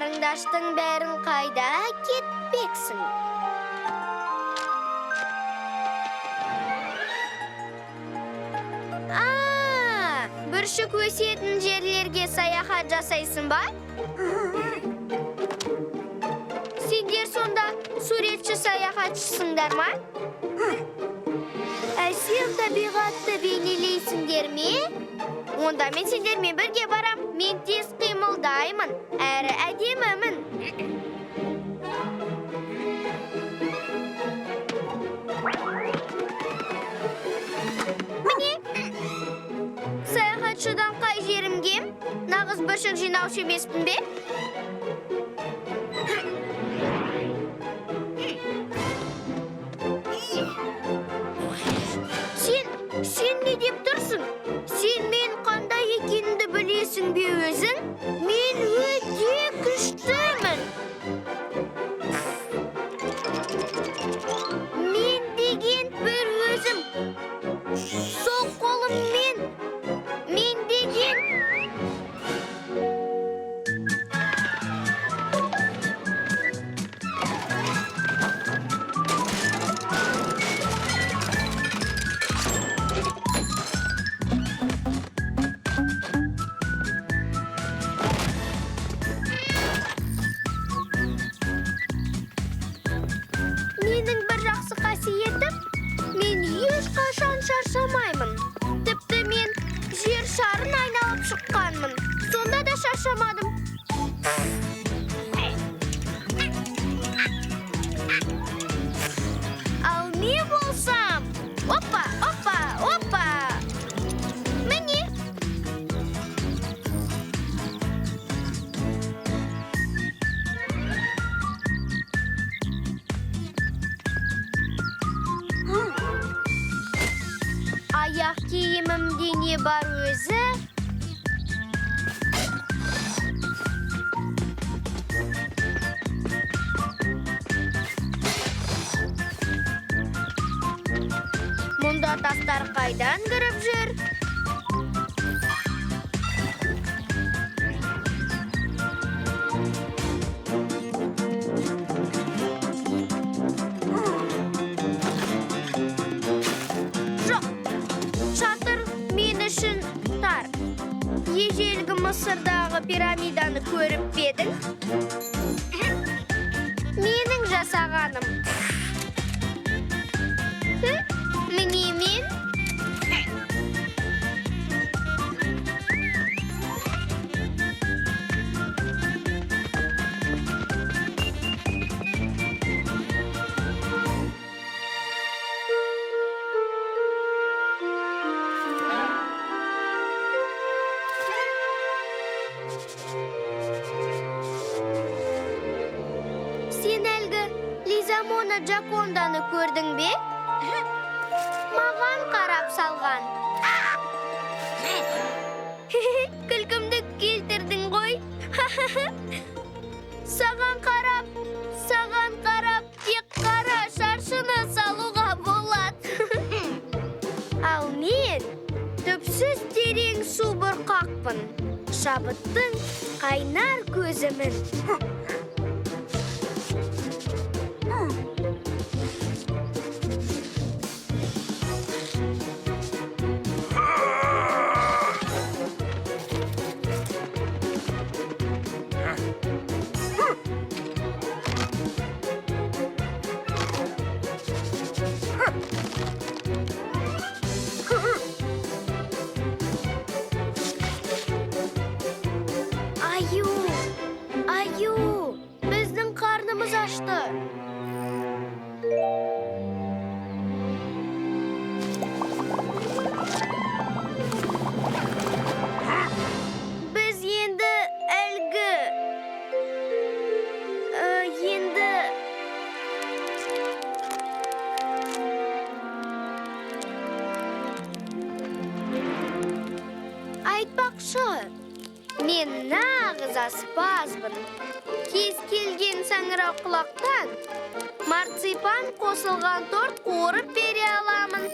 Қарындаштың бәрін қайда кетпексің? Бүршік өсетін жерлерге саяхат жасайсың ба? Сендер сонда суретші саяхатшысыңдар ма? Әсем табиғатты бейнелейсіңдер ме? Онда мен сендермен бірге барам. Мен тез қимылдаймын, әрі әдемімін. Міне, саяхатшыдан қай жерім кем? Нағыз бүршік жинаушы емеспін бе? Сен не деп тұрсың? Сен мен қандай екенімді білесің бе өзің? Мен өте күштімін. Мен деген бір өзім. Сол қолыммен. Мен деген... Менің бір жақсы қасиетім, мен ешқашан шаршамаймын. Тіпті мен жер шарын айналып шыққанмын. Сонда да шаршамадым. Ал не болсам? Опа, опа, опа! Міне! Аяқ киімімде не бар өзі? Мұнда тастар қайдан кіріп жүр? Ежелгі Мысырдағы пирамиданы көріп бедің? Менің жасағаным. Міне мен. Сен әлгі Лизамона Джаконданы көрдің бе? Маған қарап салған. Күлкімді келтірдің ғой. Саған қарап, тек қара шаршыны салуға болады. Ал мен түпсіз терең су бұрқақпын. Шабыттың қайнар көзімін. Аю, біздің қарнымыз ашты. Біз енді әлгі... Айтпақшы, мен нағыз аспазбын. Кез келген саңырау құлақтан марципан қосылған торт қуырып бере аламын.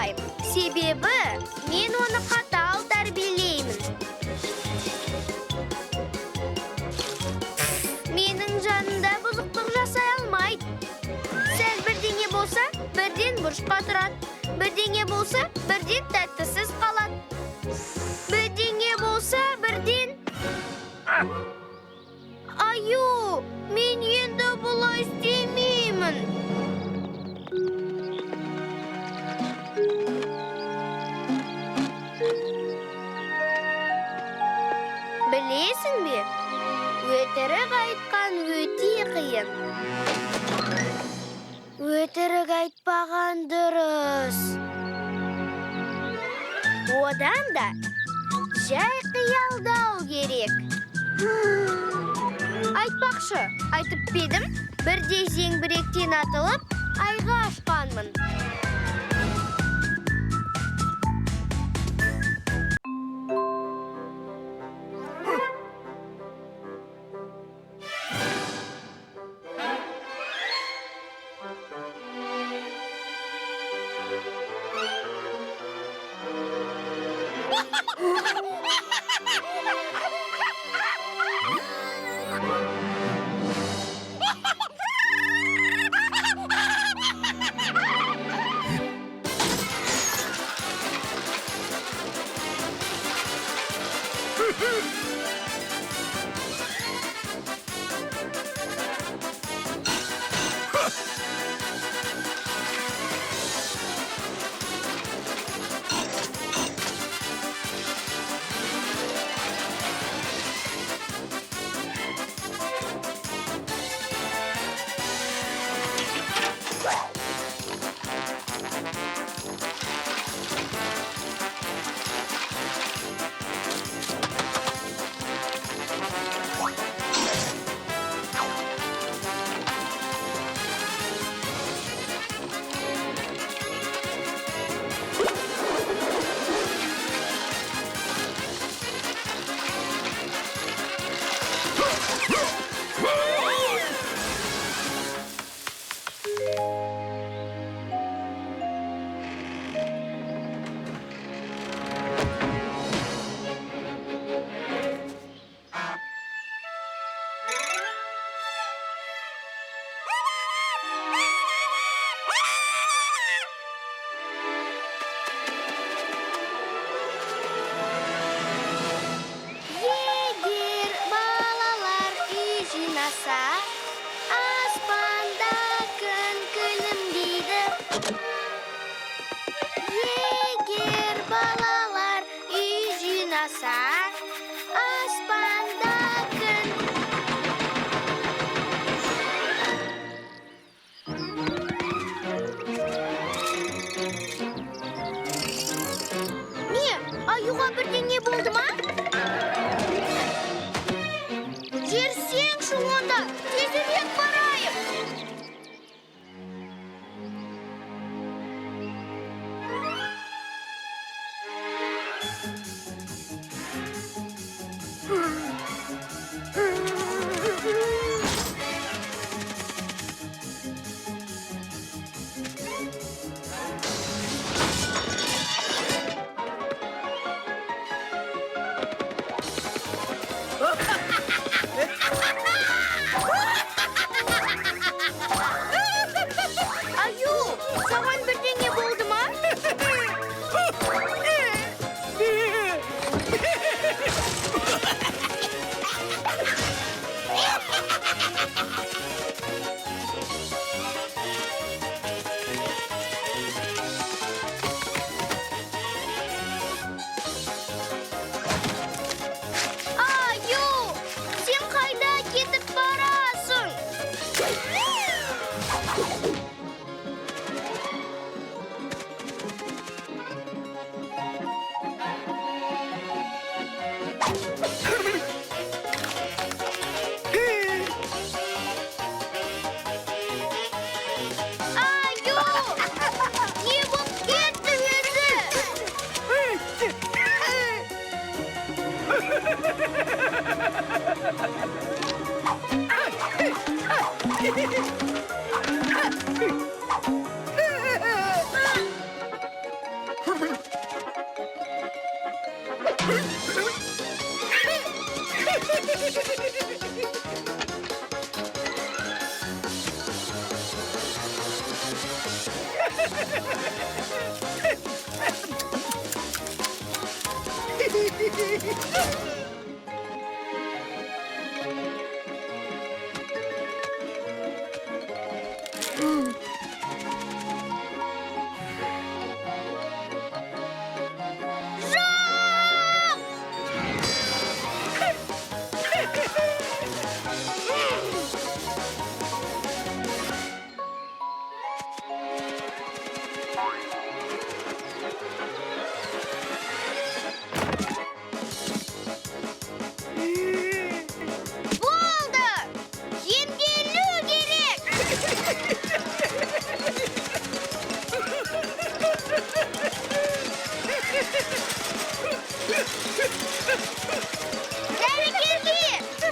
болмаймын. Себебі мен оны қатал тәрбиелеймін. Менің жанында бұзықтық жасай алмайды. Сәл бірдеңе болса, бірден бұрышқа тұрады. Бірдеңе болса, бірден тәттісіз қалады. Бірдеңе болса, бірден... Аю, мен енді бұлай істемеймін. Білесің бе? Өтірік айтқан өте қиын. Өтірік айтпаған дұрыс. Одан да жай қиялдау керек. Айтпақшы, айтып бедім, бірде зеңбіректен атылып, айға ашқанмын. Аспанда күн күлімдейді. Егер балалар үй жинаса, аспанда күн... Не, аюға бірдеңе болды ма? Жерсеңші онда, тезірек барайық. Аю, саған бірдеңе болды ма? Аю, сен қайда кетіп барасың? Аю, не болып кетті өзі? Oldu. Yemgeliği gerek. Dergirgi!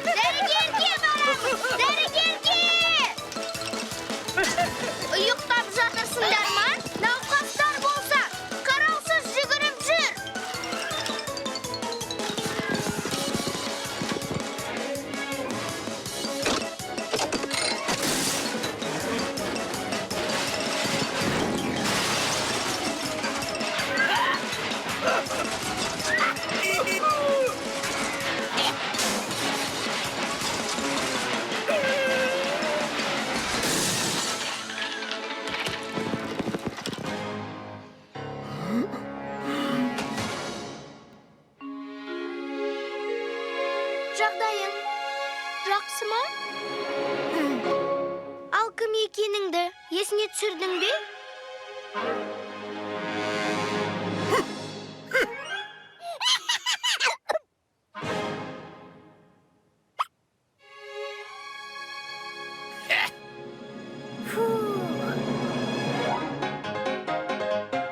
Dergirgi baramız! Dergirgi! Uyuqtab жатырсыңдар ма? Науқастар болса, қараусыз жүгіріп жүр. Жағдайың жақсы ма? Ал кім екеніңді есіне түсірдің бе?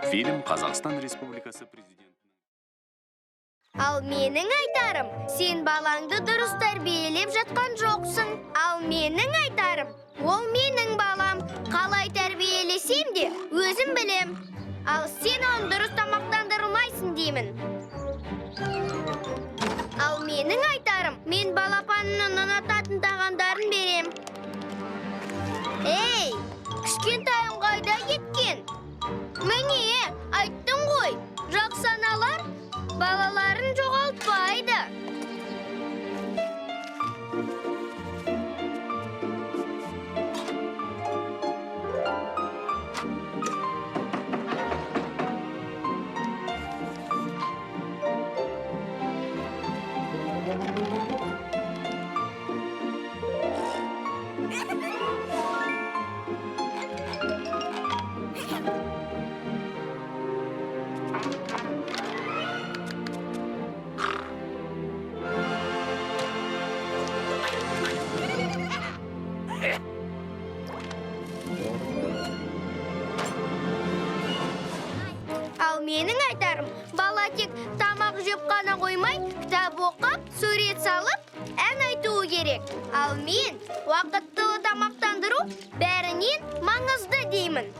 Фильм Қазақстан Республикасы президентінің. Ал менің айтарым, сен балаңды дұрыс тәрбиелеп жатқан жоқсың. Ал менің айтарым, ол менің балам. Қалай тәрбиелесем де өзім білем. Ал сен оны дұрыс тамақтандырмайсың деймін. Ал менің айтарым, мен балапанының ұнататын тағамдарын берем. Ей, кішкентайым қайда кеткен? Міне, айттым ғой, жақсы аналар балаларын жоғалтпайды. Ал менің айтарым, бала тек тамақ жеп қана қоймай, кітап оқып, сурет салып, ән айтуы керек. Ал мен уақыттылы тамақтандыру бәрінен маңызды деймін.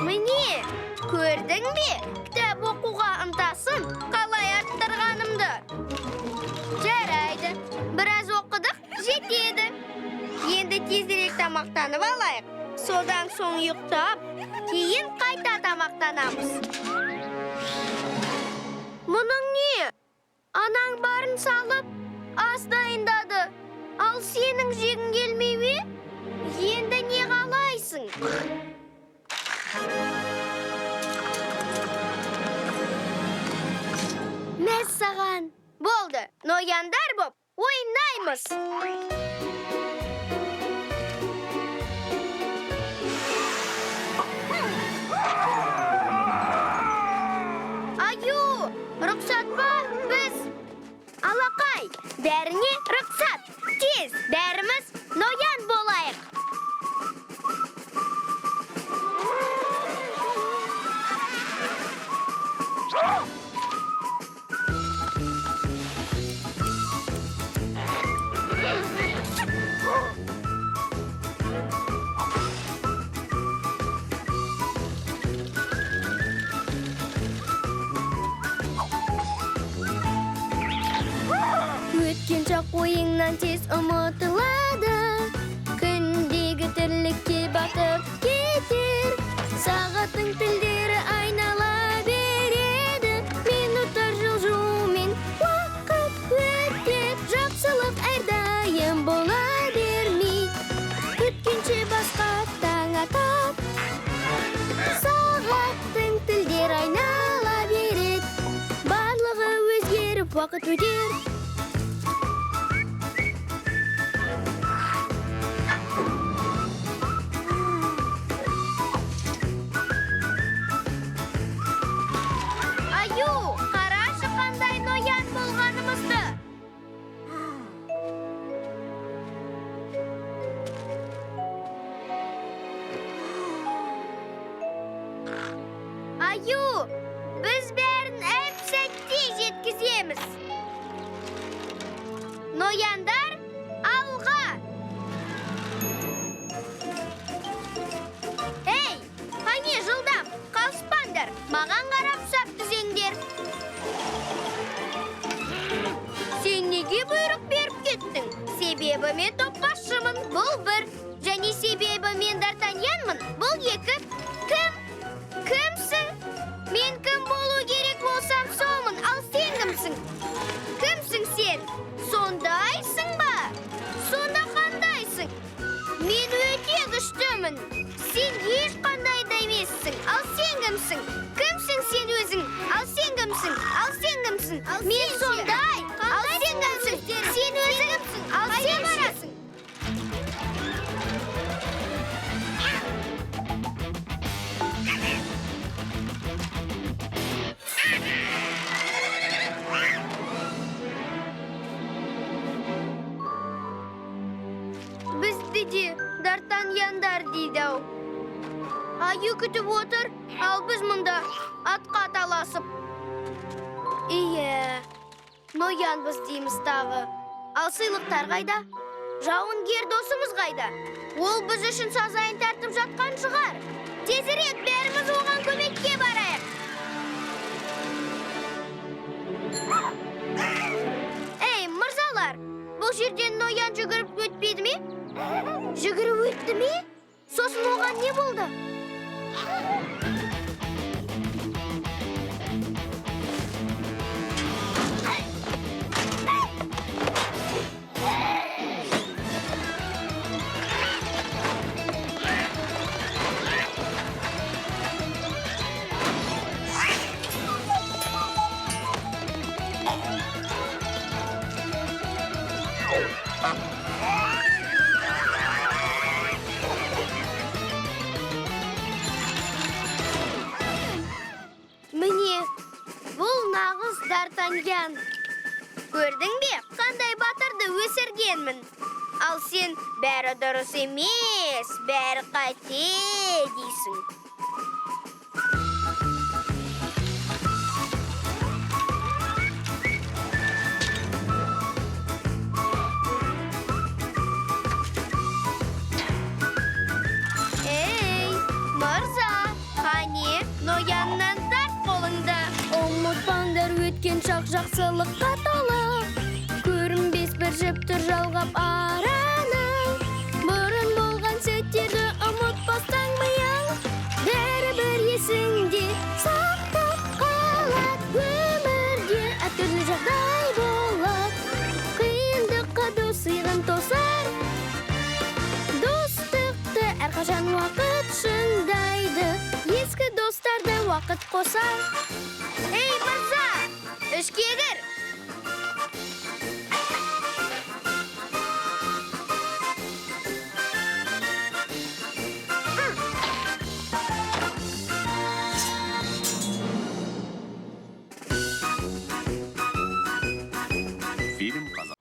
Міне, көрдің бе? Кітап оқуға ынтасын қалай арттырғанымды. Жарайды, біраз оқыдық, жетеді. Енді тезірек тамақтанып алайық. Содан соң ұйықтап, кейін қайта тамақтанамыз. Мұның не? Анаң барын салып, ас дайындады. Ал сенің жегің келмей ме? Енді не қалайсың? Мәссаған. Болды, нояндар боп, ойнаймыз. Аю, рұқсат па біз? Алақай, бәріне рұқсат. Тез, бәріміз ноян болайық. Бірақ ойыңнан тез ұмытылады. Күндегі тірлікке батып кетер. Сағаттың тілдері айнала береді. Минуттар жылжумен уақыт өтер. Жақсылық әрдайым бола бермей. Өткенше басқа таң атап. Сағаттың тілдері айнала береді. Барлығы өзгеріп уақыт өтер. Аю, қарашы қандай ноян болғанымызды. Аю, біз бәрін әп-сәтте жеткіземіз. Нояндар, алға! Ей, қане жылдам, қалыспаңдар, маған қарап сап түзеңдер. Сен неге бұйрық беріп кеттің? Себебі мен топбасшымын, бұл бір. Және себебі мен Д'Артаньянмын, бұл екі. Кім? Кімсің? Мен кім болу керек болсам солмын, ал сен кімсің? Кімсің сен? Сондайсың ба? Сонда қандайсың? Мен өте күштімін. Сен ешқандай да емессің. Ал сен кімсің? Кімсің сен өзің? Ал сен кімсің? Ал сен кімсің? Мен сондай. Ал сен кімсің? Сен өзің кімсің? Ал сен барасың. Бізді де Д'Артаньяндар дейді-ау. Аю күтіп отыр, ал біз мұнда атқа таласып. Ие, ноянбыз дейміз тағы. Ал сыйлықтар қайда? Жауынгер досымыз қайда? Ол біз үшін сазайын тартып жатқан шығар. Тезірек бәріміз оған көмекке барайық. Ей, мырзалар, бұл жерден ноян жүгіріп өтпеді ме? Жүгіріп өтті ме? Сосын оған не болды? Міне, бұл нағыз Д'Артаньян. Көрдің бе, қандай батырды өсіргенмін. Ал сен бәрі дұрыс емес, бәрі қате дейсің. Ей, мырза, қане, нояннан тарт қолыңды. Ұмытпаңдар өткен шақ жақсылыққа толы. Көрінбес бір жіп тұр жалғап араны. Бұрын болған сәттерді ұмытпастан миың. Бәрібір есіңде сақтап қалады. Өмірде әртүрлі жағдай болады. Қиындыққа дос иығын тосар. Достықты әрқашан уақыт шыңдайды. Ескі достарды уақыт қосар. Ей, мырза, ішке кір. Фильм «Казах».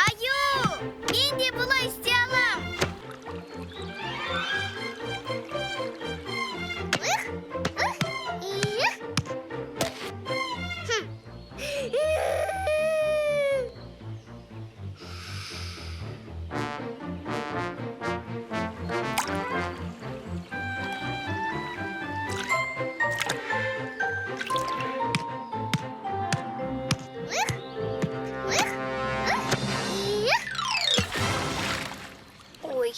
Аю, мен де бұлай істей алам. Ой.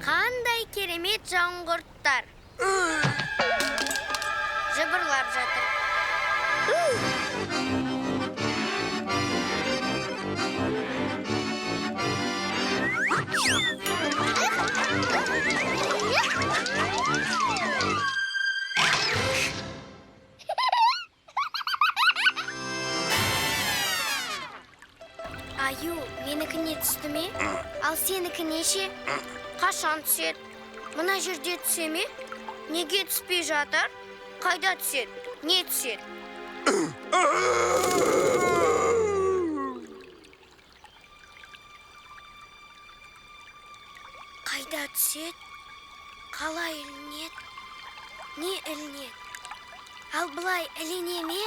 Қандай керемет жаңғырттар. Жыбырлап жатыр. Аю, менікіне түсті ме? Ал сенікіне ше? Қашан түседі? Мына жерде түсе ме? Неге түспей жатыр? Қайда түседі? Не түседі? Қайда түседі? Қалай ілінеді? Не ілінеді? Ал бұлай іліне ме?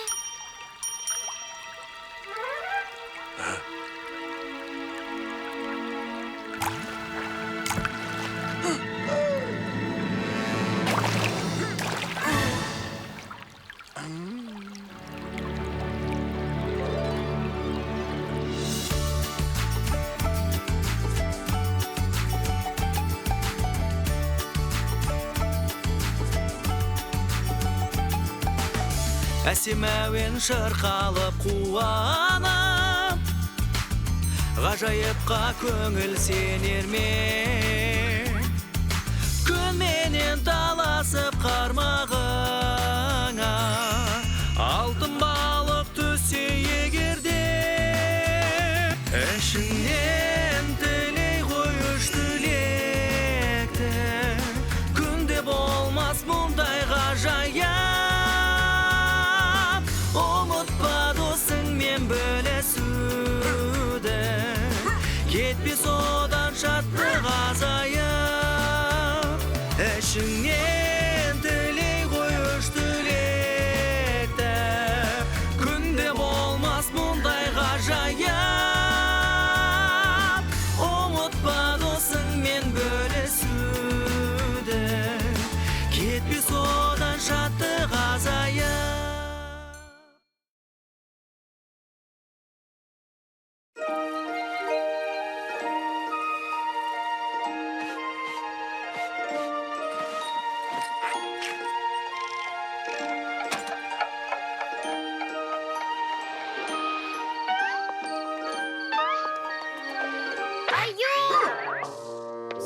Әсем әуен шырқалып қуанып, ғажайыпқа көңіл сенер ме? Күнменен таласып қармағыңа, алтын балық түссе егерде, ішіңнен тілей қойыш тілекті, күнде болмас мұндай ғажайып. Бөлесуді кетпес одан шаттық азайып, ішіңнен тілей қойыш тілекті, күнде болмас мұндай ғажайып. Ұмытпа досыңмен бөлесуді, кетпес одан шаттық азайып.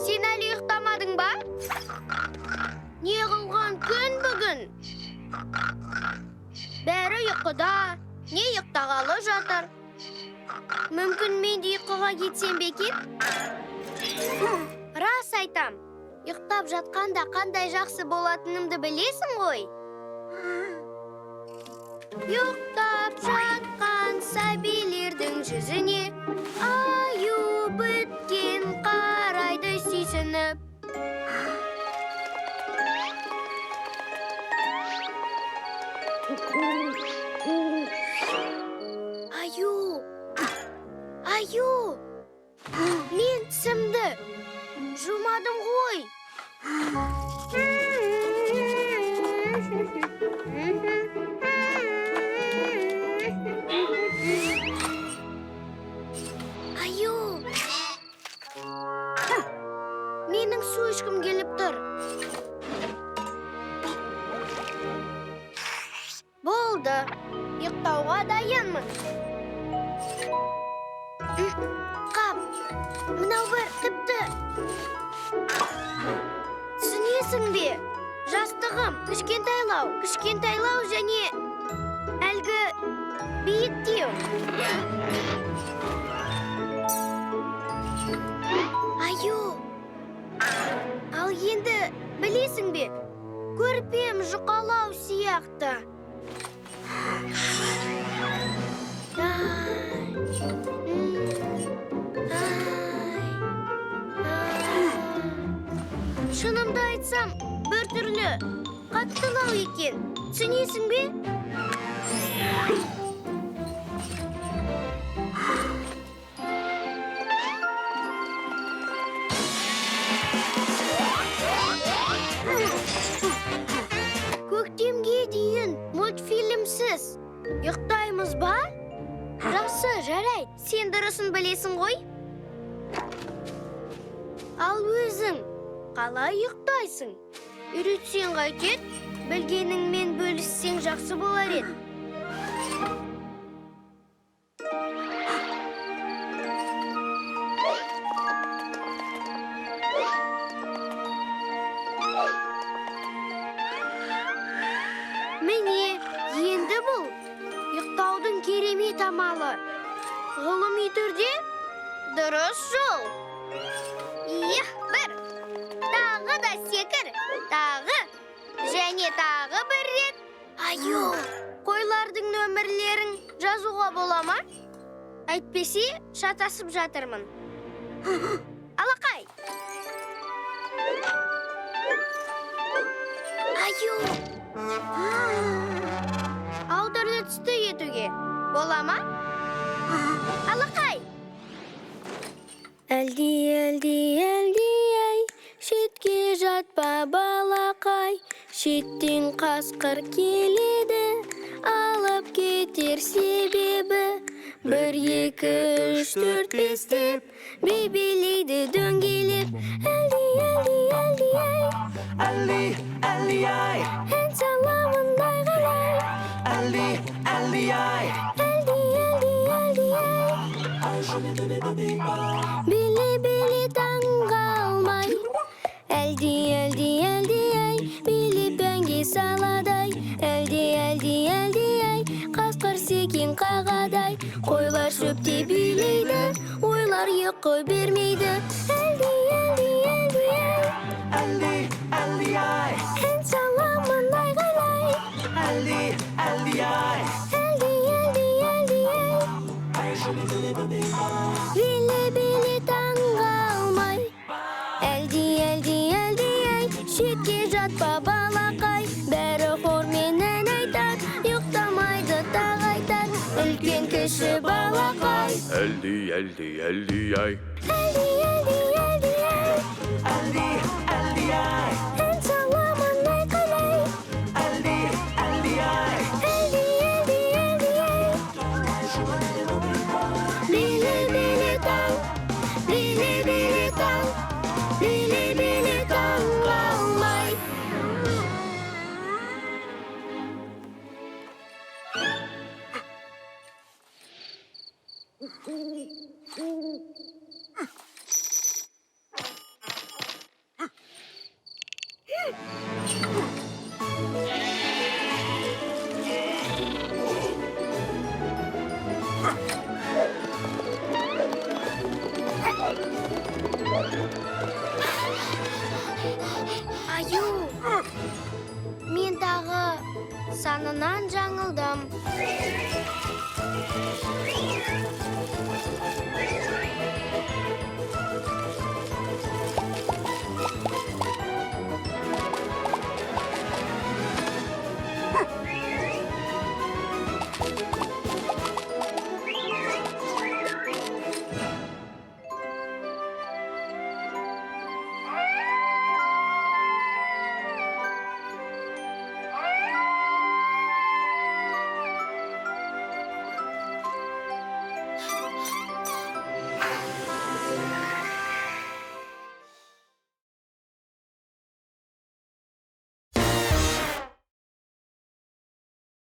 Сен әлі ұйықтамадың ба? Не қылған күн бүгін? Бәрі ұйқыда, не ұйықтағалы жатыр? Мүмкін мен де ұйқыға кетсем бе екен? Рас айтам, ұйықтап жатқанда қандай жақсы болатынымды білесің ғой? Ұйықтап жатқан сәбилердің жүзіне аю біткен қарайды сүйсініп. Аю! Аю! Men tishimni jurmadim qo'y. Ayo. Mening suv ichgim kelib tur. Bo'ldi. Yiqtauga dayyanman. Qap. Mınau bir qipti. Түсінесің бе? Жастығым, кішкентайлау және әлгі биіктеу. Аю, ал енді білесің бе? Көрпем жұқалау сияқты. Шынымды айтсам, бір түрлі қаттылау екен. Түсінесің бе? Көктемге дейін мультфильмсіз ұйықтаймыз ба? Жақсы, жарайды. Сен дұрысын білесің ғой? Ал өзің қалай ұйықтайсың? Үйретсең қайтет, білгеніңмен бөліссең жақсы болар еді. Міне, енді бұл ұйықтаудың керемет амалы. Ғылыми түрде дұрыс жол. Ех, бір. Тағы да секір. Тағы. Және тағы бір рет. Аю, қойлардың нөмірлерін жазуға бола ма? Әйтпесе, шатасып жатырмын. Алақай. Аю. Аударды түсті етуге бола ма? Алақай. Әлди, ай, шетке жатпа балақай, шеттен қасқыр келеді, алып кетер себебі. 1, 2, 3, 4, 5 деп, бебелейді дөңгелеп. Әлди, ай, Әлди, ай, ән саламындай қалай. әлди, ай. Біле таңға алмай. Әлди, ай, билеп әнге саладай. Әлди, ай, қасқыр секен қағадай. Қойлар шөпте билейді, ойлар ұйқы бермейді. Әлди, ай. ән саламын айғайлай. Әлди, ай. Біле таңға алмай. Әлди, ай, шетке жатпа балақай. Бәрі хормен ән айтар, ұйықтамайды тағы айтар. Үлкен кіші балақай. Әлди, ай. Әлди, ай. Әлди, ай. Ән саламын айқайлай. Әлди, ай. Біле таң, біле таңға алмай. Аю, мен тағы санынан жаңылдым.